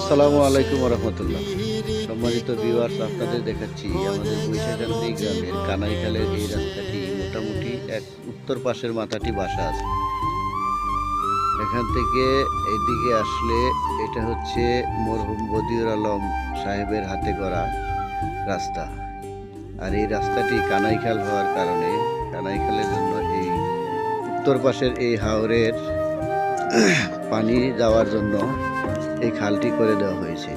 আসসালামু আলাইকুম রহমতুল্লাহ। সম্মানিত ভিউয়ার্স, আপনাদের দেখাচ্ছি আমাদের বৈশাখান্দি গ্রামের কানাইখালের এই রাস্তাটি মোটামুটি এক উত্তর পাশের মাথাটি বাসা আছে। এখান থেকে এইদিকে আসলে এটা হচ্ছে মরহুম বদিউল আলম সাহেবের হাতে গড়া রাস্তা। আর এই রাস্তাটি কানাইখাল হওয়ার কারণে কানাইখালের জন্য এই উত্তর পাশের এই হাওরের পানি যাওয়ার জন্য এই খালটি করে দেওয়া হয়েছে।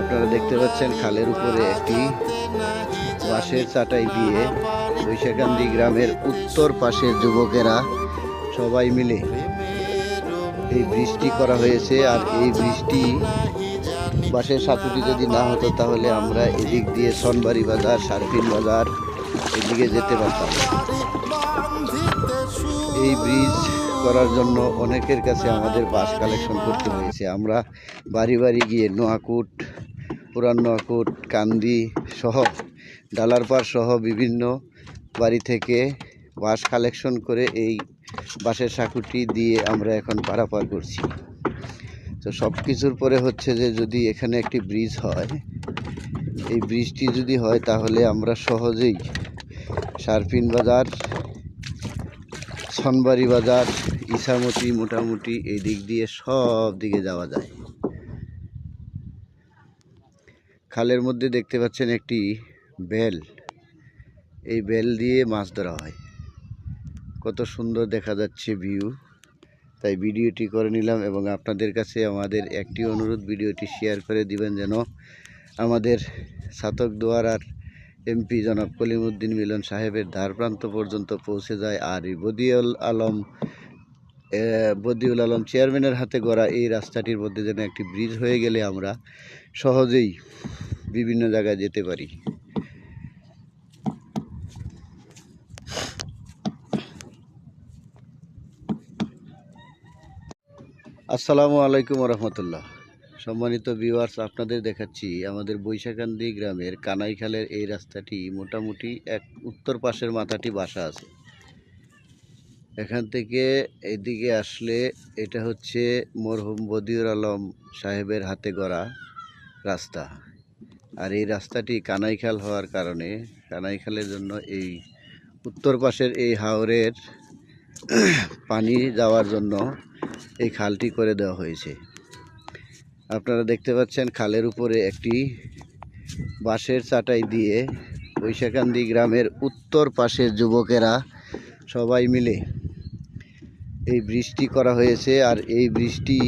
আপনারা দেখতে পাচ্ছেন খালের উপরে একটি বাঁশের চাটাই দিয়ে বৈশাখান্দি গ্রামের উত্তর পাশের যুবকেরা সবাই মিলে এই ব্রিজটি করা হয়েছে। আর এই ব্রিজটি বাঁশের সাঁকুটি যদি না হতো তাহলে আমরা এদিক দিয়ে সনবাড়ি বাজার, সারফিন বাজার এদিকে যেতে পারতাম। এই ব্রিজ করার জন্য অনেকের কাছে আমাদের বাঁশ কালেকশন করতে হয়েছে। আমরা বাড়ি বাড়ি গিয়ে নোয়াকুট, পুরান নোয়াকুট, কান্দি সহ ডালারপাড় সহ বিভিন্ন বাড়ি থেকে বাঁশ কালেকশন করে এই বাঁশের সাঁকুটি দিয়ে আমরা এখন পারাপার করছি। তো সব কিছুর পরে হচ্ছে যে যদি এখানে একটি ব্রিজ হয়, এই ব্রিজটি যদি হয় তাহলে আমরা সহজেই সারফিন বাজার, সনবাড়ি বাজার, ইসামতি মোটামুটি এই দিক দিয়ে সব দিকে যাওয়া যায়। খালের মধ্যে দেখতে পাচ্ছেন একটি বেল, এই বেল দিয়ে মাছ ধরা হয়। কত সুন্দর দেখা যাচ্ছে ভিউ, তাই ভিডিওটি করে নিলাম। এবং আপনাদের কাছে আমাদের একটি অনুরোধ, ভিডিওটি শেয়ার করে দিবেন যেন আমাদের ছাতক দুয়ারার এমপি জনাব কলিমউদ্দিন মিলন সাহেবের দ্বার প্রান্ত পর্যন্ত পৌঁছে যায়। আর এই বদিউল আলম চেয়ারম্যানের হাতে গড়া এই রাস্তাটির মধ্যে যেন একটি ব্রিজ হয়ে গেলে আমরা সহজেই বিভিন্ন জায়গায় যেতে পারি। আসসালামু আলাইকুম রহমতুল্লাহ। সম্মানিত ভিউয়ার্স, আপনাদের দেখাচ্ছি আমাদের বৈশাখান্দি গ্রামের কানাইখালের এই রাস্তাটি মোটামুটি এক উত্তর পাশের মাথাটি বাসা আছে। এখান থেকে এদিকে আসলে এটা হচ্ছে মরহুম বদিউল আলম সাহেবের হাতে গড়া রাস্তা। আর এই রাস্তাটি কানাইখাল হওয়ার কারণে কানাইখালের জন্য এই উত্তর পাশের এই হাওরের পানি যাওয়ার জন্য এই খালটি করে দেওয়া হয়েছে। আপনারা দেখতে পাচ্ছেন খালের উপরে একটি বাঁশের চাটাই দিয়ে বৈশাখান্দি গ্রামের উত্তর পাশের যুবকেরা সবাই মিলে এই ব্রিজটি করা হয়েছে। আর এই ব্রিজটি